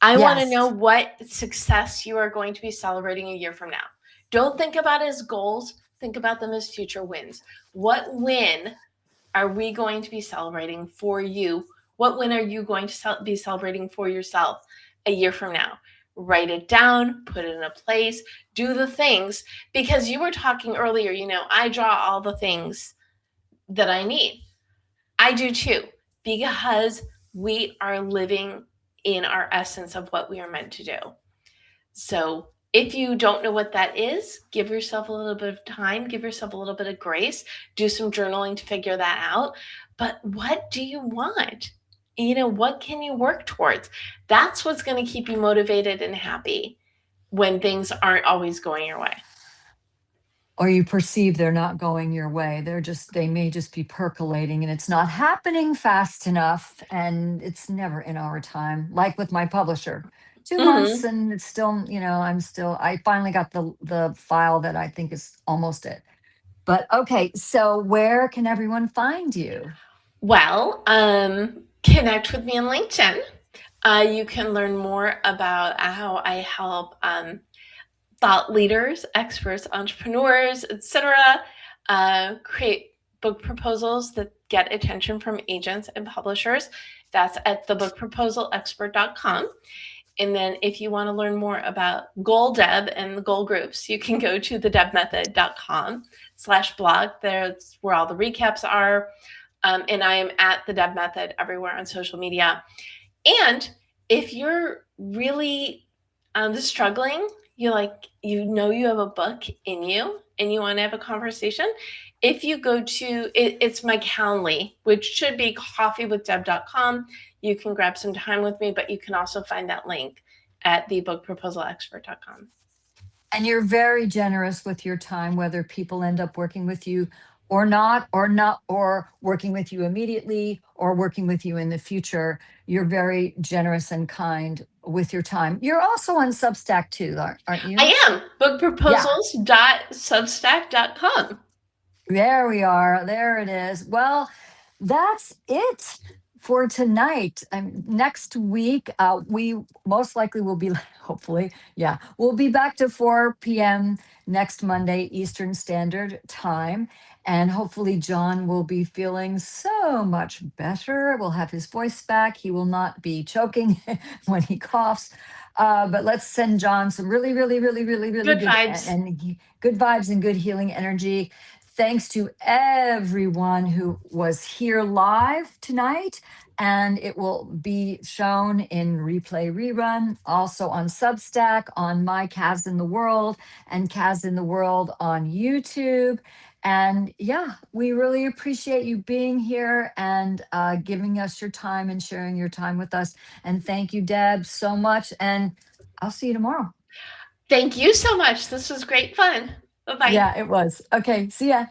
I want to know Yes. what success you are going to be celebrating a year from now. Don't think about it as goals. Think about them as future wins. What win are we going to be celebrating for you? What win are you going to be celebrating for yourself a year from now? Write it down, put it in a place, do the things, because you were talking earlier, I draw all the things that I need. I do too, because we are living in our essence of what we are meant to do. So if you don't know what that is, give yourself a little bit of time, give yourself a little bit of grace, do some journaling to figure that out. But what do you want? What can you work towards? That's what's going to keep you motivated and happy when things aren't always going your way. Or you perceive they're not going your way. They may just be percolating and it's not happening fast enough. And it's never in our time. Like with my publisher, 2 months Mm-hmm. and it's still, I finally got the file that I think is almost it. But okay, so where can everyone find you? Well, connect with me on LinkedIn. You can learn more about how I help thought leaders, experts, entrepreneurs, etc., create book proposals that get attention from agents and publishers. That's at thebookproposalexpert.com. And then if you want to learn more about Goal Deb and the goal groups, you can go to thedebmethod.com/blog. That's where all the recaps are. And I am at the Deb Method everywhere on social media. And if you're really struggling, you have a book in you and you want to have a conversation, if you go to it's my Calendly, which should be coffeewithdeb.com. You can grab some time with me, but you can also find that link at thebookproposalexpert.com. And you're very generous with your time, whether people end up working with you or not, or working with you immediately, or working with you in the future. You're very generous and kind with your time. You're also on Substack too, aren't you? I am. Yeah. Bookproposals.substack.com. There we are. There it is. Well, that's it for tonight. Next week, we most likely will be, hopefully, yeah, we'll be back to 4 p.m. next Monday, Eastern Standard Time. And hopefully, John will be feeling so much better. We'll have his voice back. He will not be choking when he coughs. But let's send John some really, really, really, really, really Good good vibes. good vibes and good healing energy. Thanks to everyone who was here live tonight, and it will be shown in replay rerun, also on Substack, on My Kaz in the World, and Kaz in the World on YouTube. And yeah, we really appreciate you being here and giving us your time and sharing your time with us. And thank you, Deb, so much. And I'll see you tomorrow. Thank you so much. This was great fun. Bye-bye. Yeah, it was. Okay, see ya.